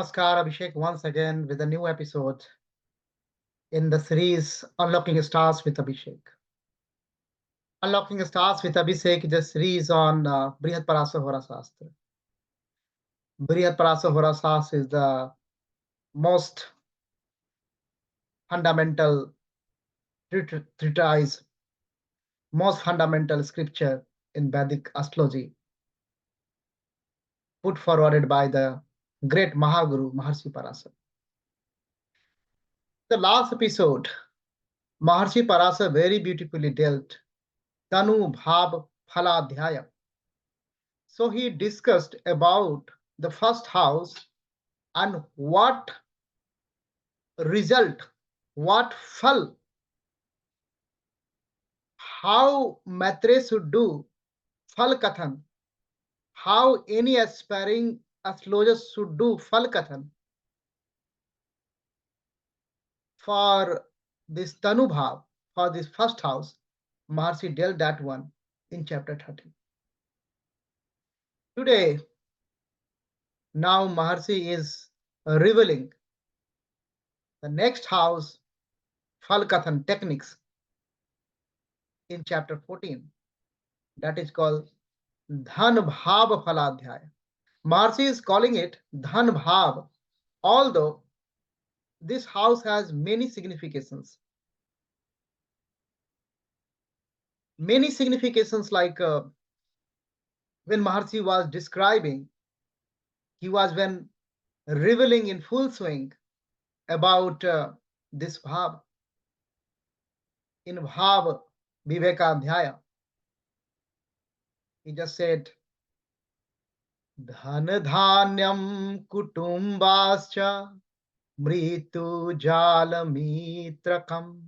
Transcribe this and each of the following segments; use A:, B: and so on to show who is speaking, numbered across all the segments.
A: Namaskar, Abhishek, once again with a new episode in the series Unlocking Stars with Abhishek. Unlocking Stars with Abhishek is a series on Brihat Hora Shastra. Brihat Hora Shastra is the most fundamental treatise, most fundamental scripture in Vedic astrology, put forwarded by the great Mahaguru Maharshi Parashara. The last episode, Maharshi Parashara very beautifully dealt Dhan Bhav Phaladhyaya. So he discussed about the first house and what result, what fall, how Maitre should do fal kathan, how any aspiring astrologer should do fal kathan for this Tanubhav, for this first house. Maharshi dealt that one in chapter 13. Today, now Maharshi is revealing the next house fal kathan techniques in chapter 14. That is called Dhan Bhav Phaladhyaya. Maharshi is calling it Dhan Bhav, although this house has many significations. Many significations, like when Maharshi was describing, he was when revealing in full swing about this Bhav. In Bhav Vivekadhyaya, he just said, Dhan Dhanyam Kutumbascha Mritu Jala Mitrakam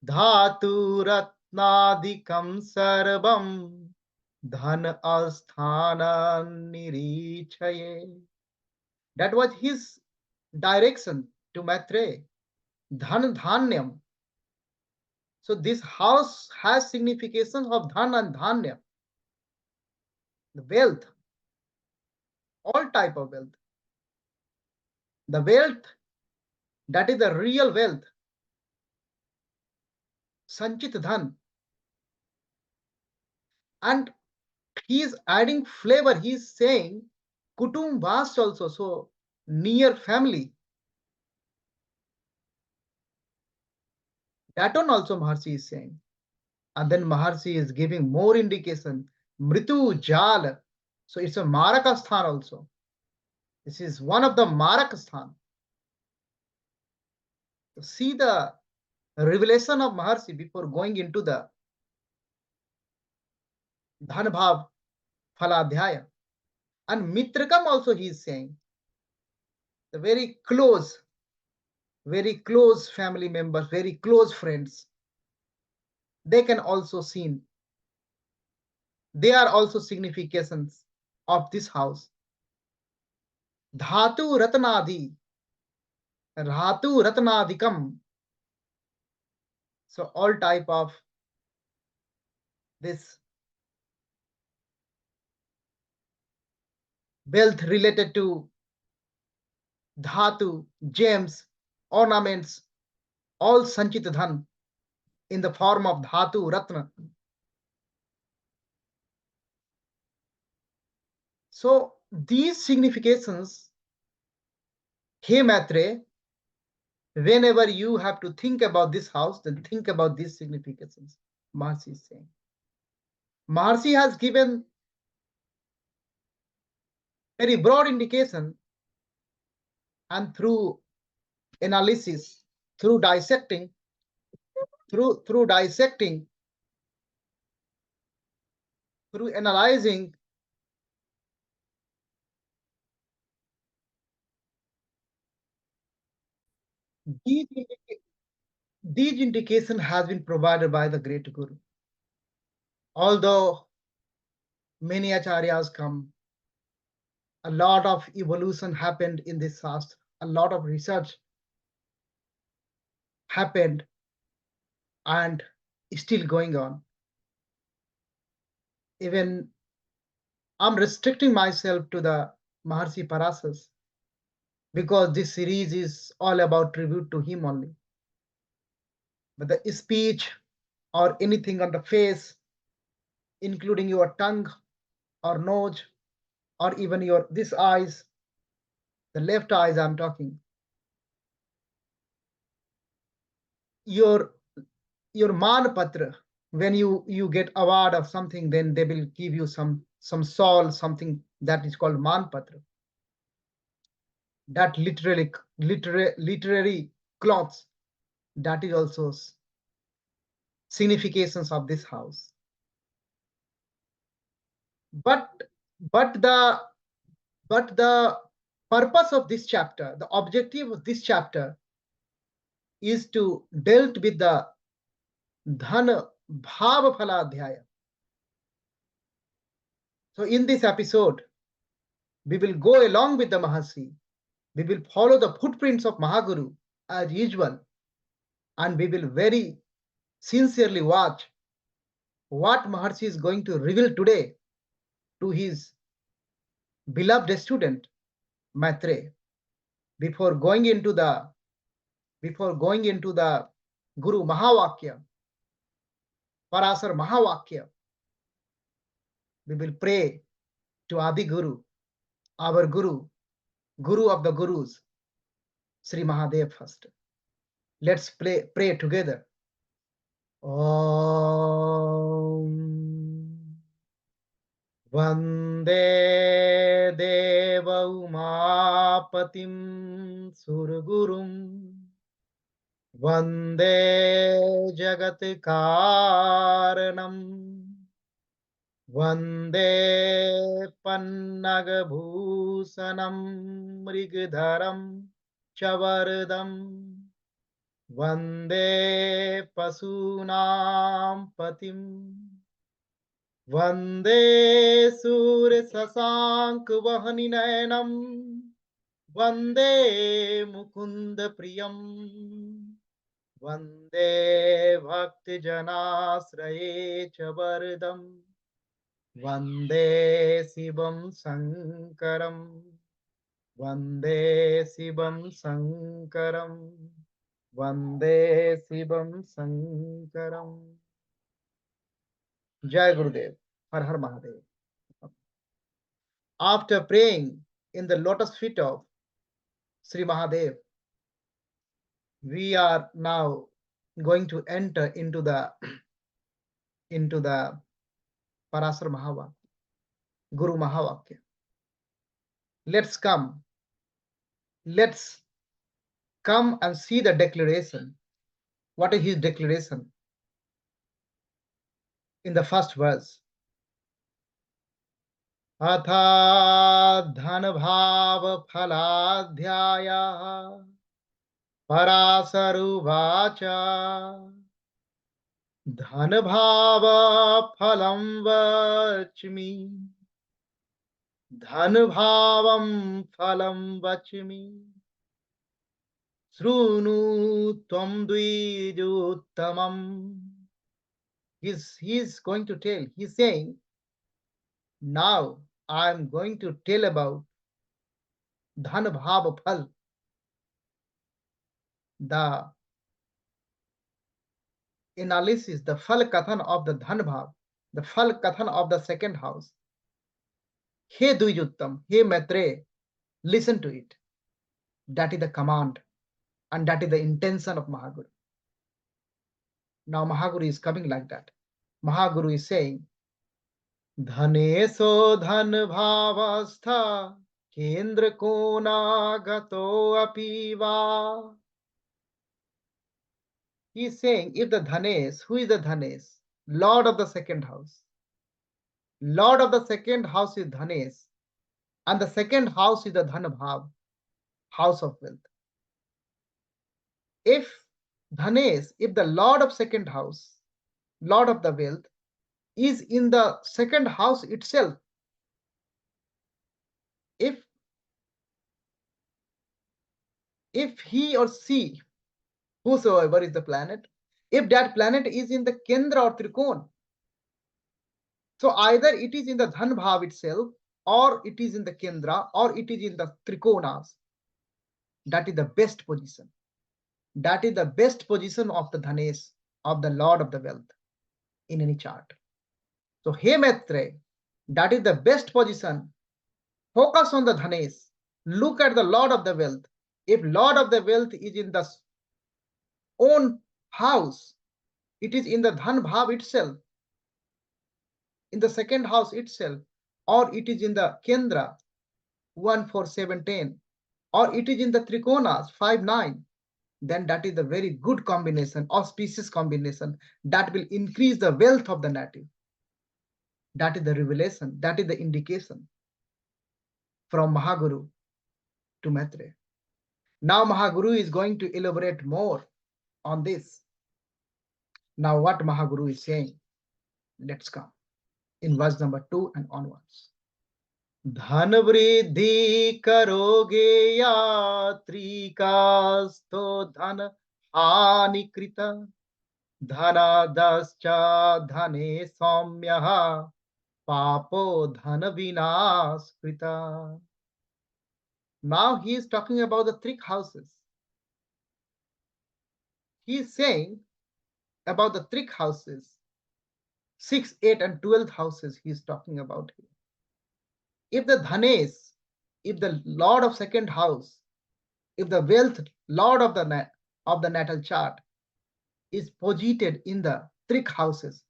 A: Dhatu Ratnadikam Sarvam Dhan Asthana Nirichaye. That was his direction to Maitre. Dhan Dhanyam. So this house has signification of Dhan and Dhanya. The wealth, all type of wealth. The wealth, that is the real wealth. Sanchit Dhan. And he is adding flavor. He is saying Kutumbas also, so near family. That one also Maharshi is saying. And then Maharshi is giving more indication. Mritu Jal. So it's a Marakasthan also. This is one of the Marakasthan. See the revelation of Maharshi before going into the Dhan Bhav Phaladhyaya. And Mitrakam also he is saying. The very close family members, very close friends, they can also seen. They are also significations of this house. Dhatu Ratnadi, Ratu Ratnadikam. So all type of this wealth related to Dhatu, gems, ornaments, all Sanchit Dhan in the form of Dhatu Ratna. So these significations, hey Maitre, whenever you have to think about this house, then think about these significations, Maharshi is saying. Maharshi has given very broad indication, and through analysis, through dissecting, through analyzing, these indication has been provided by the great Guru. Although many acharyas come, a lot of evolution happened in this Shastra, a lot of research happened and still going on. Even I'm restricting myself to the Maharshi Parashas, because this series is all about tribute to him only. But the speech or anything on the face, including your tongue or nose or even your this eyes, the left eyes I'm talking, your manpatra, when you get award of something, then they will give you some shawl, something that is called manpatra. That literary cloths, that is also significations of this house. But but the but the purpose of this chapter, the objective of this chapter is to deal with the Dhan Bhav Phaladhyaya. So in this episode, we will go along with the Mahasi. We will follow the footprints of Mahaguru as usual, and we will very sincerely watch what Maharshi is going to reveal today to his beloved student Maitre before going into the Guru Mahavakya, Parashara Mahavakya. We will pray to Adi Guru, our Guru, Guru of the Gurus, Sri Mahadev first. Let's pray together. Om Vande Deva Umapatim Surgurum Vande Jagat Karanam Vande Pannagabhusanam Mrigdharam Chavardam Vande Pasunam Patim Vande Surya Sasank Vahaninayanam Vande Mukunda Priyam Vande Bhakti Janasraye Chavardam Vande Shivam Sankaram Vande Shivam Sankaram Vande Shivam Sankaram. Jai Gurudev, Har Har Mahadev. After praying in the lotus feet of Sri Mahadev, we are now going to enter into the Parashara Mahavakya, Guru Mahavakya. Let's come and see the declaration. What is his declaration? In the first verse, Atha Dhan Bhav Phaladhyaya Parasaruvacha Dhan Bhava Phalam Vachmi Dhan Bhavam Phalam Vachmi Srunu Tvam Dvijuttamam. He's going to tell, he's saying, now I'm going to tell about Dhan Bhav Phal, the analysis, the Phal Kathan of the Dhan Bhav, the Phal Kathan of the second house. He Dvijuttam, he Maitre, listen to it. That is the command, and that is the intention of Mahaguru. Now Mahaguru is coming like that. Mahaguru is saying, Dhaneso Dhan Bhavastha Kendra Kona Gato Apiva. He is saying, if the Dhanes, who is the Dhanes? Lord of the second house. Lord of the second house is Dhanes, and the second house is the Dhan Bhav, house of wealth. If Dhanes, if the Lord of second house, Lord of the wealth, is in the second house itself, if he or she, whosoever is the planet, if that planet is in the Kendra or Trikona, so either it is in the Dhan Bhav itself, or it is in the Kendra, or it is in the Trikonas. That is the best position. That is the best position of the Dhanesh, of the Lord of the Wealth in any chart. So, hey Maitre, that is the best position. Focus on the Dhanesh. Look at the Lord of the Wealth. If Lord of the Wealth is in the own house, it is in the Dhan Bhav itself, in the second house itself, or it is in the Kendra 1, 4, 7, 10, or it is in the Trikonas 5, 9, then that is a very good combination, auspicious combination that will increase the wealth of the native. That is the revelation, that is the indication from Mahaguru to Maitreya. Now Mahaguru is going to elaborate more on this. Now what Mahaguru is saying, let's come in verse number 2 and onwards. धन वृद्धि करोगे या त्रिकास्तो धन हानि कृत धनादश्च धने सौम्यः पापो धन विनाश कृत. Now he is talking about the three houses. He is saying about the three houses, 6, 8, and 12th houses he is talking about here. If the Dhanesh, if the Lord of second house, if the wealth Lord of the natal chart is posited in the three houses,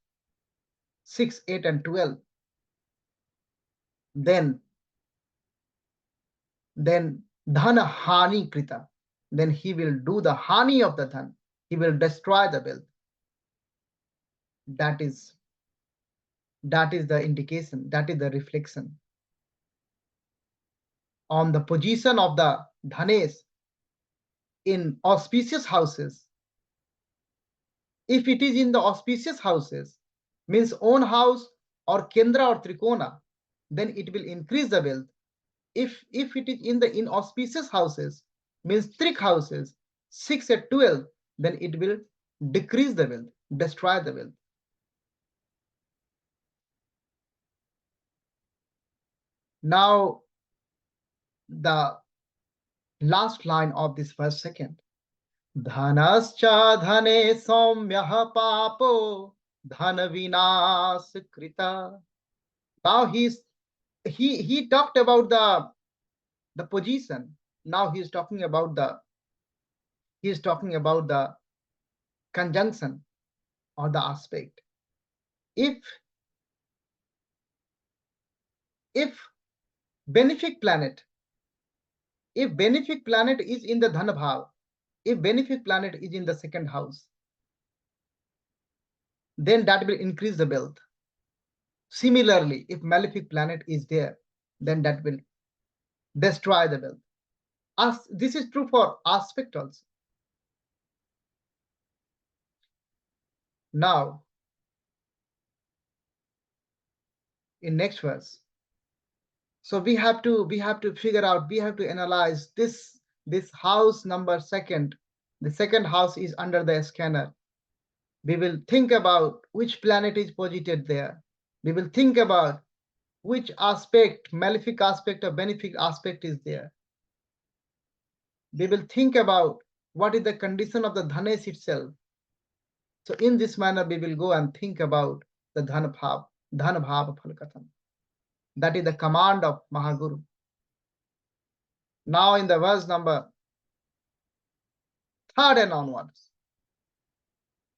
A: 6, 8, and 12, then dhana hani krita, then he will do the hani of the dhan, he will destroy the wealth. That is the indication, that is the reflection on the position of the Dhanesh in auspicious houses. If it is in the auspicious houses, means own house or Kendra or Trikona, then it will increase the wealth. If it is in the inauspicious houses, means three houses, 6 and 12, then it will decrease the wealth, destroy the wealth. Now, the last line of this verse second. Dhanascha dhane saumyah papo dhana vinas krita. Now he talked about the position. Now he is talking about the conjunction or the aspect. If benefic planet is in the Dhan Bhav, if benefic planet is in the second house, then that will increase the wealth. Similarly, if malefic planet is there, then that will destroy the wealth. This is true for aspect also. Now, in next verse, so we have to figure out, we have to analyze this house number second. The second house is under the scanner. We will think about which planet is posited there. We will think about which aspect, malefic aspect or benefic aspect is there. We will think about what is the condition of the Dhanesh itself. So in this manner, we will go and think about the Dhan Bhav Phalakatham. That is the command of Mahaguru. Now in the verse number 3 and onwards.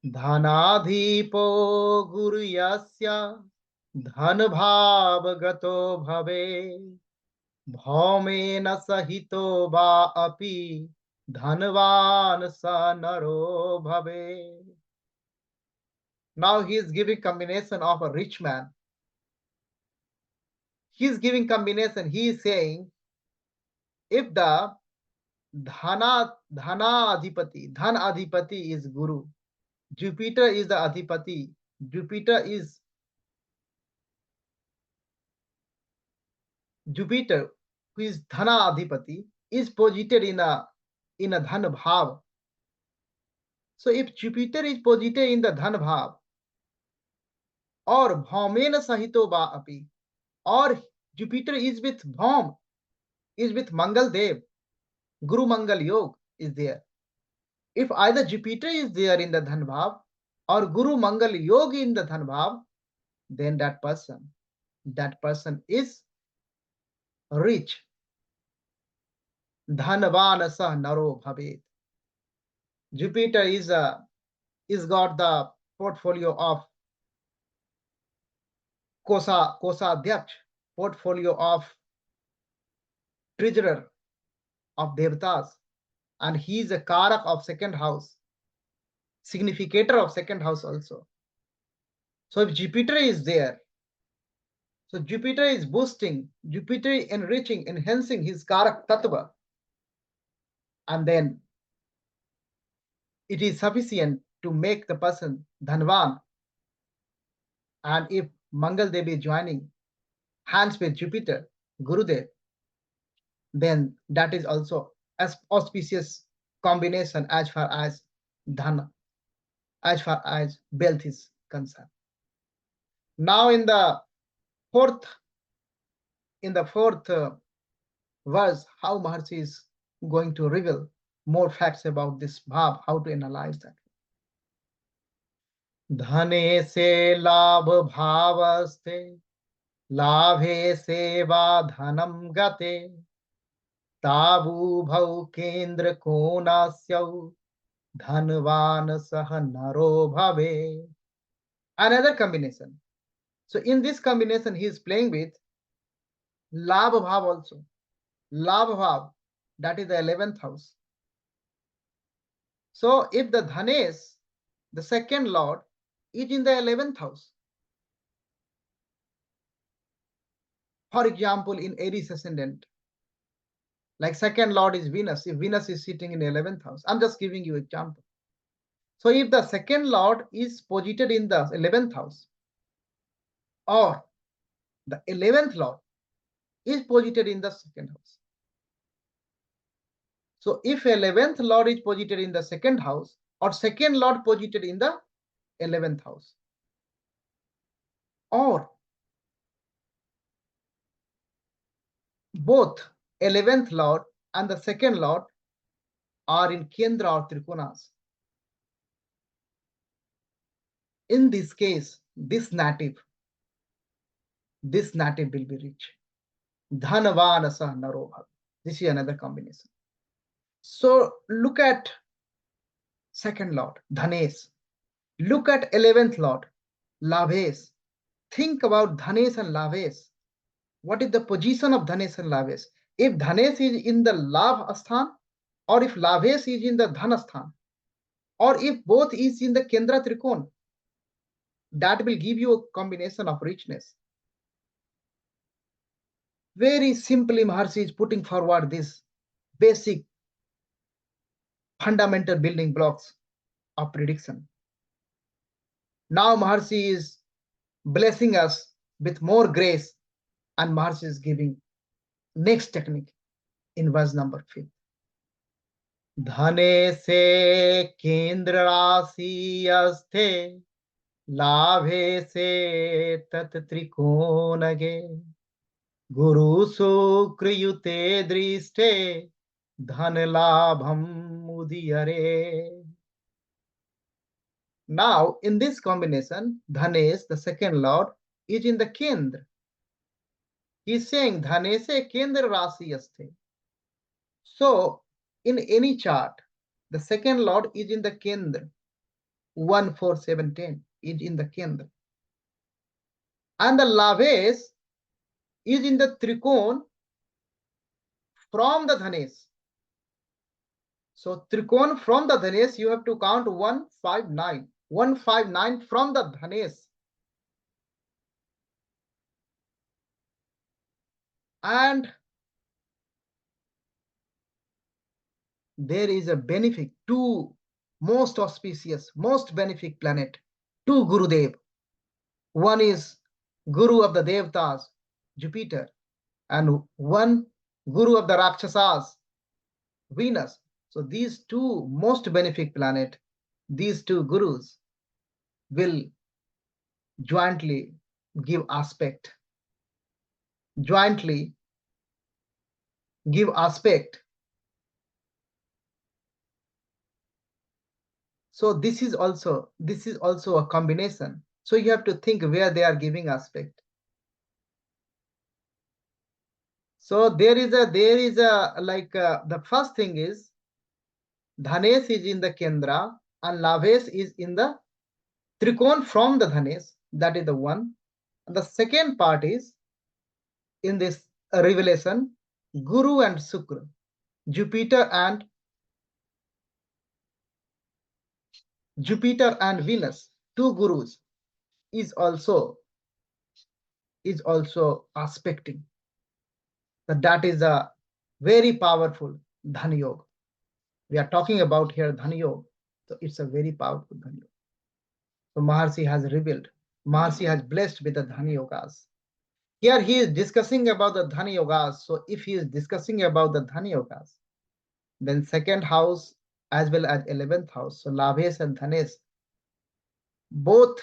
A: Dhanadhipo guru yasya dhan bhav gato bhave bhaumena sahito va api dhanvan sa naro bhave. Now he is giving combination of a rich man. He is giving combination. He is saying, if the dhana adhipati is Guru, Jupiter is the adhipati. Jupiter, who is dhana adhipati, is posited in a Dhan Bhav. So if Jupiter is posited in the Dhan Bhav, or Bhaumena sahito va api, or Jupiter is with Bhaum, is with Mangal Dev, Guru Mangal Yoga is there. If either Jupiter is there in the Dhan Bhav or Guru Mangal Yoga in the Dhan Bhav, then that person is rich. Dhanvan sah naro bhavet. Jupiter is got the portfolio of Kosadhyaksh, portfolio of treasurer of Devtas, and he is a Karak of second house, significator of second house also. So if Jupiter is there, so Jupiter is boosting, Jupiter enriching, enhancing his Karak Tattva, and then it is sufficient to make the person Dhanvan. And if Mangal Devi is joining hands with Jupiter, Gurudev, then that is also as auspicious combination as far as Dhana, as far as wealth is concerned. Now in the fourth verse, how Maharshi is going to reveal more facts about this bhav, how to analyze that. धने से लाभ भावस्ते लाभे सेवा धनम गते ताबूभौ केंद्र कोणास्यौ धनवान सह नरो भवे. Another combination. So in this combination he is playing with labh bhav also. Labh bhav, that is the 11th house. So if the Dhanesh, the second lord, is in the 11th house, for example in Aries ascendant, like second lord is Venus, if Venus is sitting in the 11th house, I'm just giving you example. So if the second lord is posited in the 11th house, or the 11th lord is posited in the second house. So if 11th lord is posited in the second house, or second lord posited in the 11th house, or both 11th lord and the second lord are in Kendra or Trikonas, in this case, this native will be rich. Dhanvan sah naro bhav. This is another combination. So look at second lord, Dhanesh. Look at 11th lord, Lavesh. Think about Dhanesh and Lavesh. What is the position of Dhanesh and Lavesh? If Dhanesh is in the Lav Asthan, or if Lavesh is in the Dhan Asthan, or if both is in the Kendra Trikon, that will give you a combination of richness. Very simply, Maharshi is putting forward this basic fundamental building blocks of prediction. Now Maharshi is blessing us with more grace, and Maharshi is giving next technique in verse number 5. धने से केंद्र राशि अस्थे लाभे से तत् त्रिकोणगे गुरु सुकृयुते दृष्टे धन लाभम उदीयरे. Now in this combination, Dhanesh, the second lord, is in the Kendra. He is saying Dhane se Kendra Rasi Asthe. So in any chart, the second lord is in the Kendra. 1, 4, 7, 10 is in the Kendra. And the Lavesh is in the Trikon from the Dhanesh. So Trikon from the Dhanesh, you have to count 159. 159 from the Dhanesh. And there is a benefit, two most auspicious, most benefic planet, two Gurudev. One is Guru of the Devtas, Jupiter, and one Guru of the Rakshasas, Venus. So these two most benefic planet, these two Gurus will jointly give aspect So this is also a combination. So you have to think where they are giving aspect. So there is a like the first thing is Dhanesh is in the Kendra and Lavesh is in the Trikon from the Dhanesh. That is the one. And the second part is in this revelation, Guru and Sukra, Jupiter and Venus, two gurus, is also aspecting. That is a very powerful Dhani Yoga. We are talking about here Dhani Yoga. So it's a very powerful Dhani Yoga. So Maharshi has revealed, Maharshi has blessed with the Dhani Yogas. Here he is discussing about the Dhani Yogas. So if he is discussing about the Dhani Yogas, then second house as well as 11th house. So Lavesh and Dhanesh, both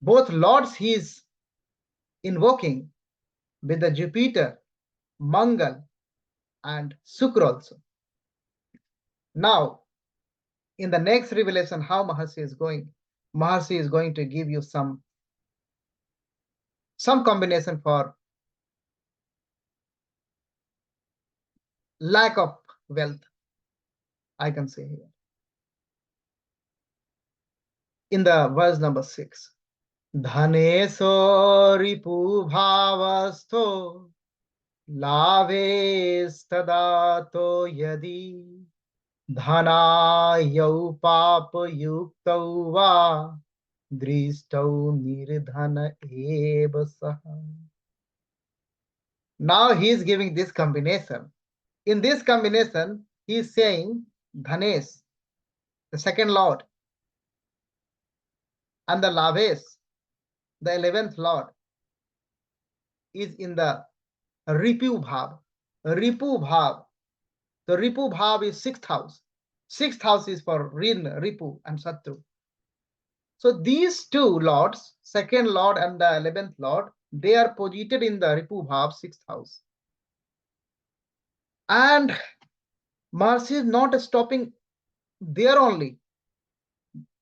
A: lords he is invoking with the Jupiter, Mangal, and Sukra also. Now, in the next revelation, how Maharshi is going? Maharshi is going to give you some combination for lack of wealth, I can say here. In the verse number 6, Dhaneso ripu bhavastho Lavestadato yadi Dhanayau papayuktau va Dristau nirdhana eva saha. Now he is giving this combination. In this combination, he is saying Dhanesh, the second lord, and the Lavesh, the 11th lord, is in the Ripu Bhav. Ripu Bhav. The Ripu Bhav is 6th house. 6th house is for Rin, Ripu, and Satru. So these two lords, second lord and the 11th lord, they are posited in the Ripu Bhav, 6th house. And Maharshi is not stopping there only.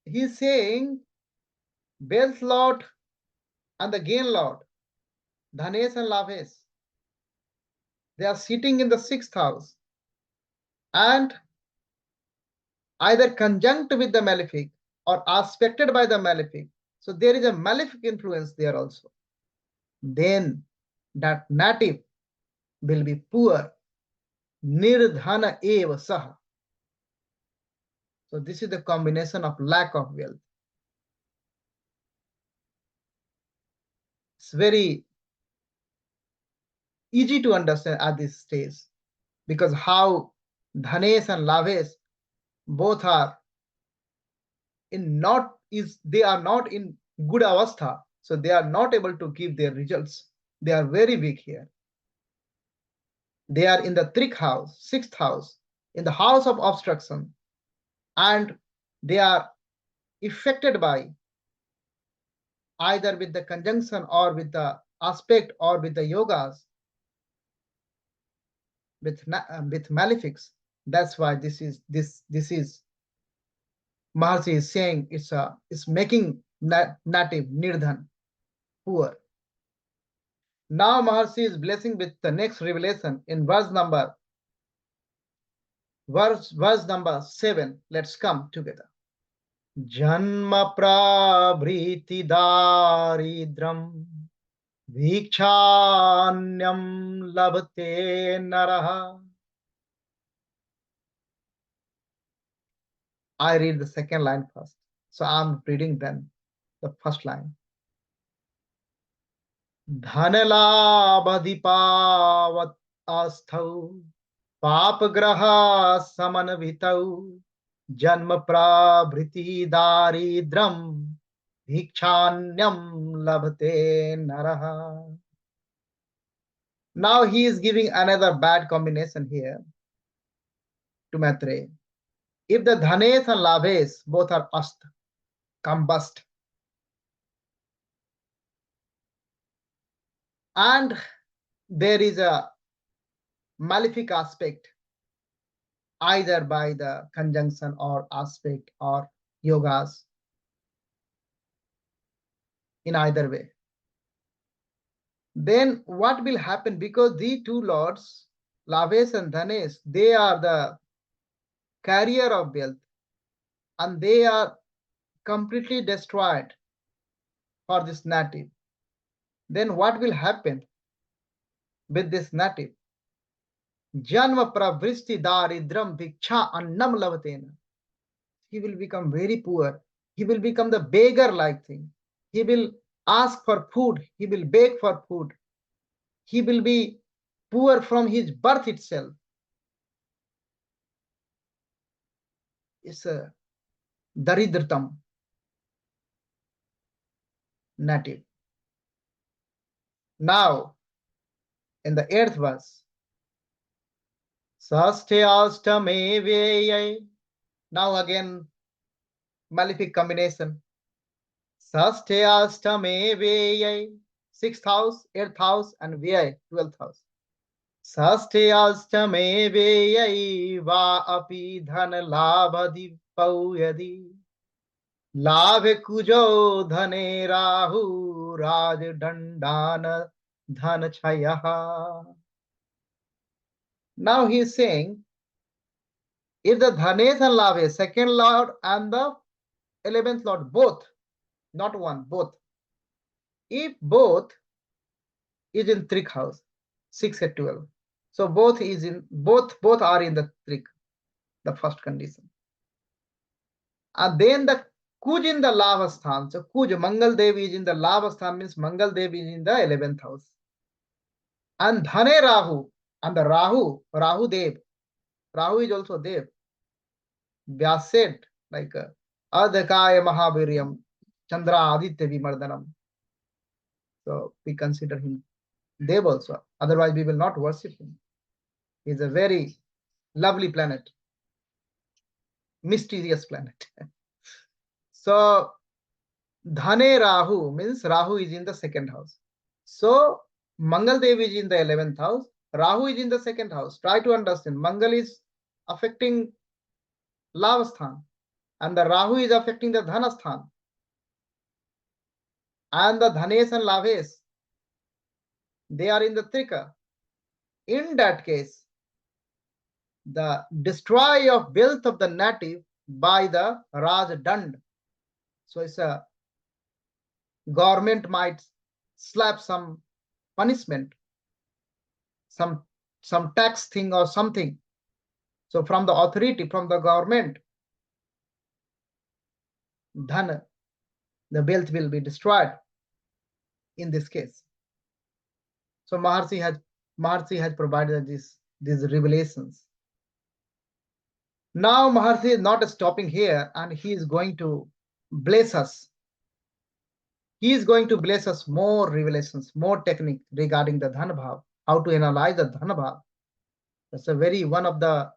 A: He is saying Wealth Lord and the Gain Lord, Dhanesh and Lavesh, they are sitting in the 6th house and either conjunct with the malefic or aspected by the malefic. So there is a malefic influence there also. Then that native will be poor. Nirdhana eva saha. So this is the combination of lack of wealth. It's very easy to understand at this stage because how Dhanesh and Lavesh both are they are not in good avastha, so they are not able to give their results. They are very weak here. They are in the Trik house, 6th house, in the house of obstruction, and they are affected by either with the conjunction or with the aspect or with the yogas with malefics. That's why this is Maharshi is saying it's making native Nirdhan poor. Now Maharshi is blessing with the next revelation in verse number 7. Let's come together. Janma prabhriti daridram vikshanyam labhate naraha. I read the second line first. So I'm reading then the first line. Dhanalabhadipavat asthau papagraha samanvitau janma prabhriti daridram vikshanyam labhate naraha. Now he is giving another bad combination here to Maitreya. If the Dhanesh and Lavesh both are ast, combust, and there is a malefic aspect either by the conjunction or aspect or yogas, in either way. Then what will happen? Because the two lords, Lavesh and Dhanesh, they are the carrier of wealth, and they are completely destroyed for this native. Then what will happen with this native? Janma pravristi daridram viksha annam lavatena. He will become very poor. He will become the beggar-like thing. He will ask for food. He will beg for food. He will be poor from his birth itself. It's a daridritam native. Now, in the 8th verse, Sasthyastame Vyayai. Now again, malefic combination. Sasthyastame Vyayai. 6th house, 8th house, and Vyay, 12th house. Sasthyastame Vyayai va api dhan labhadipau yadi. Labhe kujo dhane rahu raj dandana dhan chayaha. Now he is saying, if the Dhanesh and Lavesh, second lord and the 11th lord, both, not one, both, if both is in Trik house, 6 and 12, so both are in the Trik, the first condition. And then the Kuj in the Lavasthan, so Kuj, Mangal Dev is in the Lavasthan, means Mangal Dev is in the 11th house. And Dhane Rahu, and the Rahu Dev, Rahu is also Dev. Vyas said, like Adhakaya Mahaviryam, Chandra Aditya Vimardanam. So we consider him Dev also. Otherwise, we will not worship him. He is a very lovely planet, mysterious planet. So Dhane Rahu means Rahu is in the 2nd house. So Mangal Dev is in the 11th house. Rahu is in the 2nd house. Try to understand. Mangal is affecting Lavasthan, and the Rahu is affecting the Dhanasthan. And the Dhanesh and Lavesh, they are in the Trika. In that case, the destroy of wealth of the native by the Raj Dand. So it's a government might slap some punishment, some tax thing or something. So from the authority, from the government, Dhan, the wealth will be destroyed in this case. So Maharshi has provided these revelations. Now Maharshi is not stopping here, and he is going to bless us. He is going to bless us more revelations, more technique regarding the Dhan Bhav, how to analyze the Dhan Bhav. That's a very one of the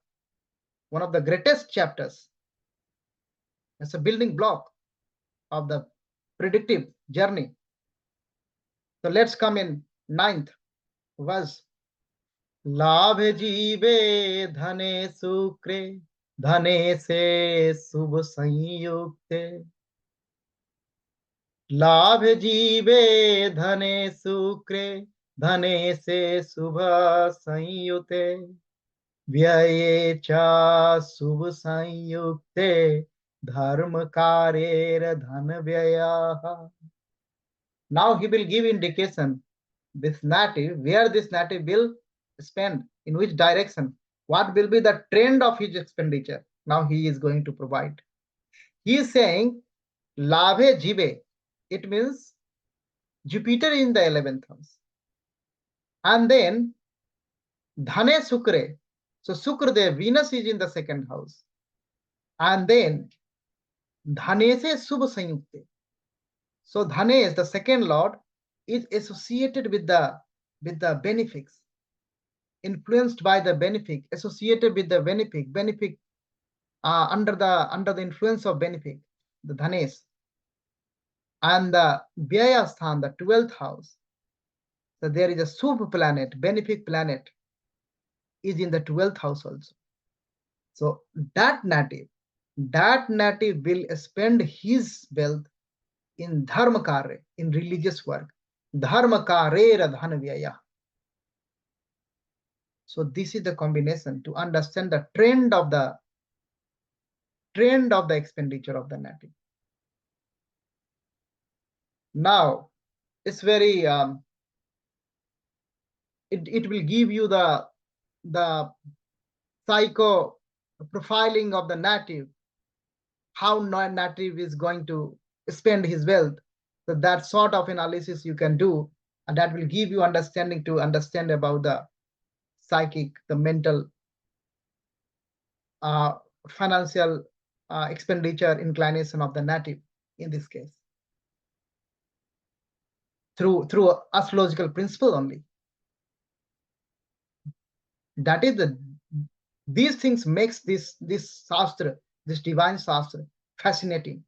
A: greatest chapters. It's a building block of the predictive journey. So let's come in 9th verse. Labhe jive dhane sukre dhane se subh sanyukte. Labhe jive dhane sukre dhane se subh sanyute. Vyaye cha subh sanyukte dharma karer dhan vyaya. Now he will give indication, this native, where this native will spend, in which direction, what will be the trend of his expenditure. Now he is going to provide. He is saying, Labhe jive, it means Jupiter in the 11th house. And then Dhane Sukre, so Sukradev, Venus is in the 2nd house. And then Dhane se Subh Sanyukte. So Dhanesh, the 2nd lord, is associated with the benefics, influenced by the benefic, associated with the benefic, under the influence of benefic, the Dhanesh. And the Vyaya Sthan, the 12th house. So there is a Subh planet, benefic planet, is in the 12th house also. So that native will spend his wealth in dharma karya, in religious work. Dharma karera dhan vyaya. So this is the combination to understand the trend of the expenditure of the native. Now it's very it will give you the psycho profiling of the native, how native is going to spend his wealth. So that sort of analysis you can do, and that will give you understanding to understand about the psychic, the mental, uh, financial expenditure inclination of the native in this case, through astrological principle only. That is these things makes this Shastra, this divine Shastra, fascinating.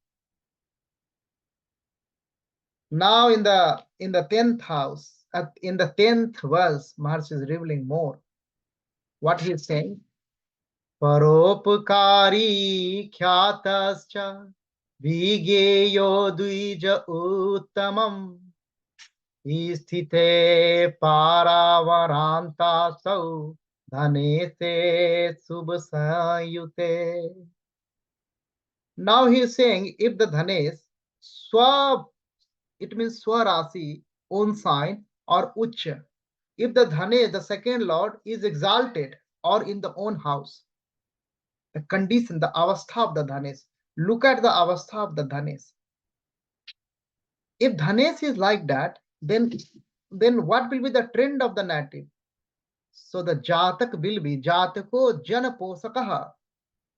A: Now in the 10th house, in the 10th verse, Maharshi is revealing more. What he is saying? Paropkari khyatascha vigeyo dvija uttamam sthite paravaranta sau dhane se subh sayute. Now he is saying, if the dhanes swa, it means swarasi, own sign, or ucha. If the dhane, the second lord, is exalted or in the own house, the condition, the avastha of the dhanes. Look at the avastha of the dhanes. If dhanes is like that, then what will be the trend of the native? So the jatak will be jatako jana posakaha.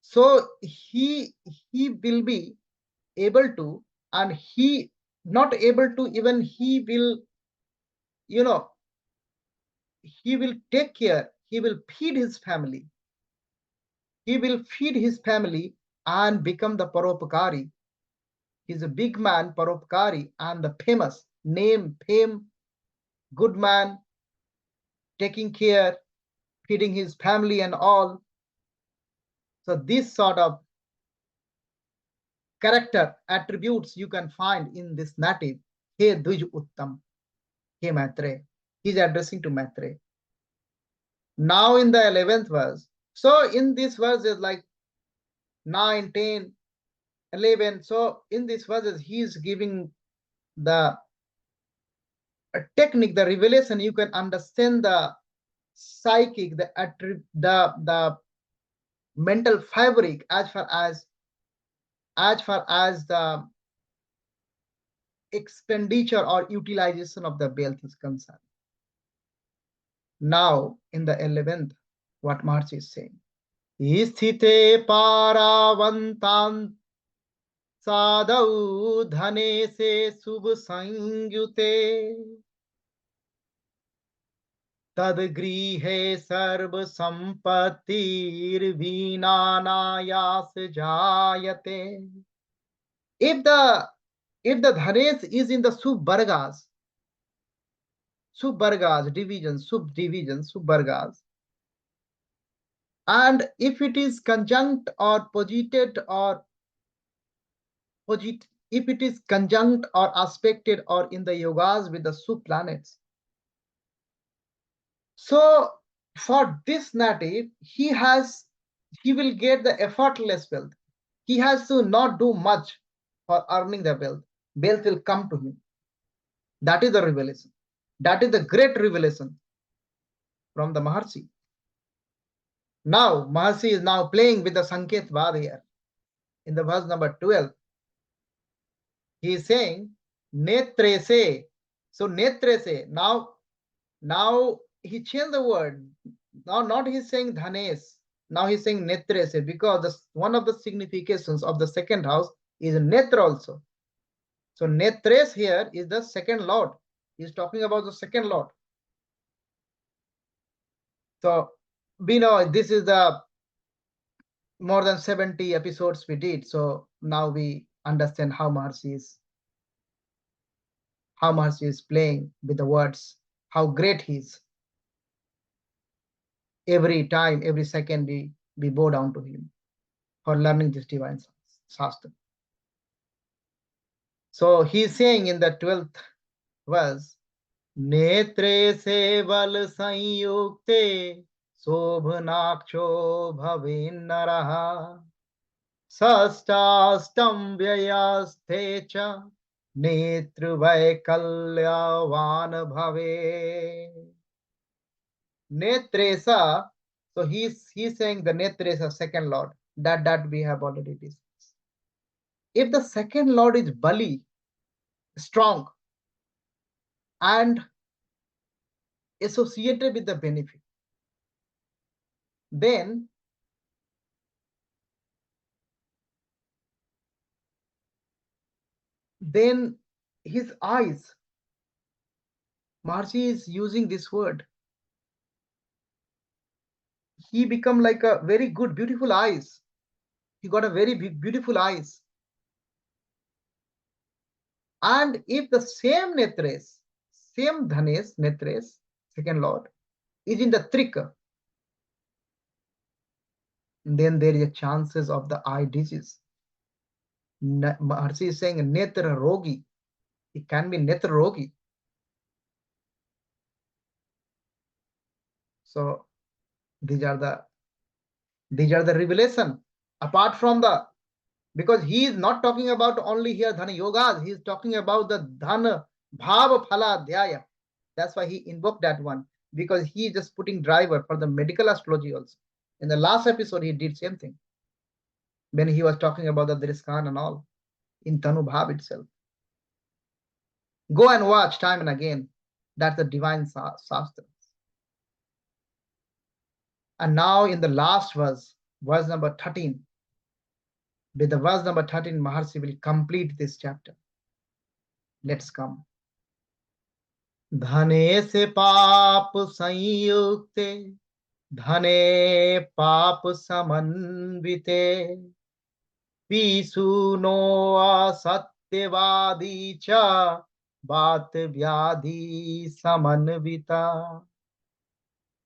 A: So he will be able to, and he not able to, even he will, he will take care, he will feed his family, and become the paropakari. He's a big man, paropakari, and the famous name, fame, good man, taking care, feeding his family and all. So this sort of character attributes you can find in this native. He Duj Uttam, he Maitre. He's addressing to Maitre. Now in the 11th verse. So in this verse is like 9, 10, 11. So in these verses, he is giving the technique, the revelation. You can understand the psychic, the mental fabric as far as the expenditure or utilization of the wealth is concerned. Now in the 11th, what Maharshi is saying. Sthite paravantan sadau dhane se subh sangyute tad grihe sarv sampattir vinanayas jayate. If the dhanes is in the subvargas, divisions, subdivisions, subvargas, and if it is conjunct or posited or if it is conjunct or aspected or in the yogas with the sub planets. So for this native, he will get the effortless wealth. He has to not do much for earning the wealth. Wealth will come to him. That is the revelation. That is the great revelation from the Maharshi. Now Maharshi is now playing with the Sanket Vad here. In the verse number 12, he is saying netre se. So netre se. Now he changed the word. Now not he's saying dhanes. Now he's saying netre se, because one of the significations of the second house is netra also. So netres here is the second lord. He's talking about the second lord. So we know this is the more than 70 episodes we did. So now we understand how Maharshi is playing with the words, how great he is. Every time, every second, we bow down to him for learning this divine Shastra. So he's saying in the 12th verse, Netre se bal sanyukte sobhanaksho bhavin naraha sastastam vyayasthe cha netru vaikalyavan bhave. Netresa, so he's saying the Netresa, second Lord, that we have already discussed. If the second Lord is Bali, strong, and associated with the benefit, then his eyes, Maharshi is using this word, he become like a very good, beautiful eyes. He got a very beautiful eyes. And if the same Netres, same Dhanes, Netres, second Lord, is in the Trika, then there is a chances of the eye disease. Maharshi is saying Netra Rogi. It can be Netra Rogi. So these are the revelation. Apart from the, because he is not talking about only here Dhana Yogas, he is talking about the Dhan Bhav Phala Dhyaya. That's why he invoked that one, because he is just putting driver for the medical astrology also. In the last episode, he did same thing when he was talking about the Driskan and all in Tanu Bhav itself. Go and watch time and again. That's the divine Shastra. And now in the last verse, verse number 13, with the verse number 13, Maharshi will complete this chapter. Let's come. Dhane se paap sanyukte, dhane paap samanvite, pisu no asatyavadi cha, baat vyadhi samanvita.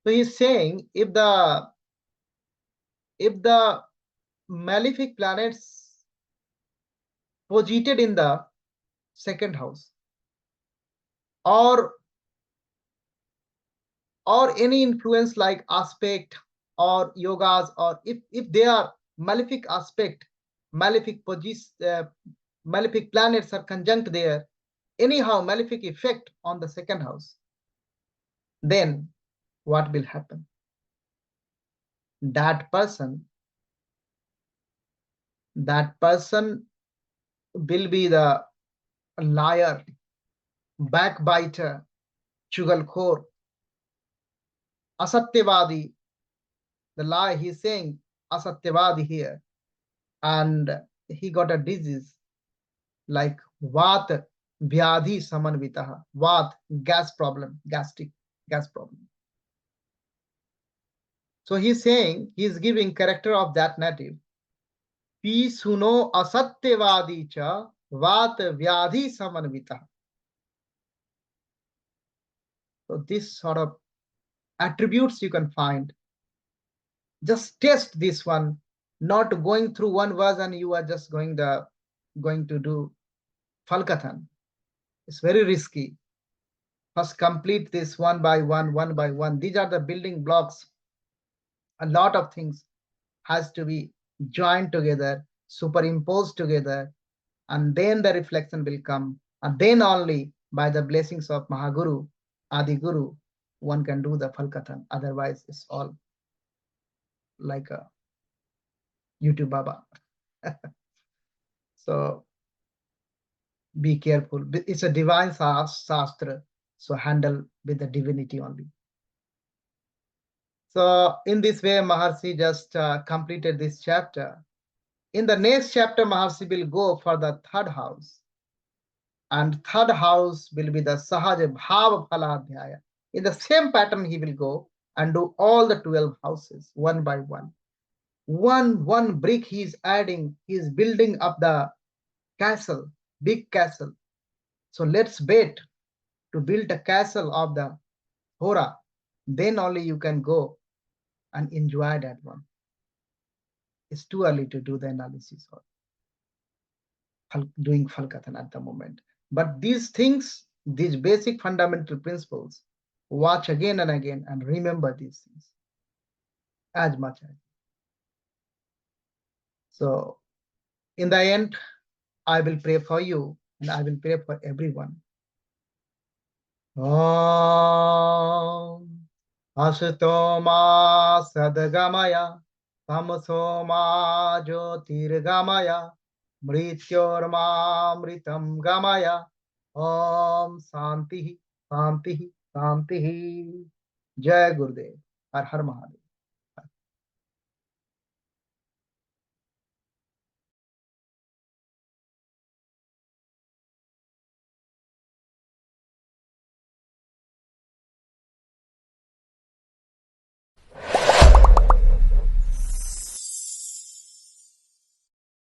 A: So he's saying if the malefic planets posited in the second house, or any influence like aspect or yogas, or if they are malefic aspect, malefic malefic planets are conjunct there, anyhow malefic effect on the second house, then what will happen? That person will be the liar, backbiter, chugalkhor, asatyavadi. The lie, he's saying asatyavadi here, and he got a disease like vat vyadhi samanvitaha, vat, gas problem, gastric gas problem. So he's saying, he's giving character of that native. Pi suno asatyavadi cha vat vyadhi samanvitaha. So this sort of attributes you can find. Just test this one, not going through one verse and you are just going to do Falkathan. It's very risky. First complete this one by one. These are the building blocks. A lot of things has to be joined together, superimposed together, and then the reflection will come. And then only by the blessings of Mahaguru, Adi Guru, one can do the Falkathan. Otherwise, it's all like a YouTube Baba. So be careful. It's a divine Shastra, so handle with the divinity only. So in this way, Maharshi just completed this chapter. In the next chapter, Maharshi will go for the third house. And third house will be the Sahaja Bhava Phaladhyaya. In the same pattern, he will go and do all the 12 houses one by one. One brick he is adding, he is building up the castle, big castle. So let's bet to build a castle of the Hora. Then only you can go and enjoy that one. it's too early to do the analysis or doing Falkathan at the moment. But these things, these basic fundamental principles, watch again and again and remember these things as much as. So in the end, I will pray for you and I will pray for everyone. Om Ashuto ma sadgamaya tamaso ma jyotirgamaya mrityorma mritam gamaya. Om Santi Santi Santi. Jai Gurudev. Har Har Mahadev.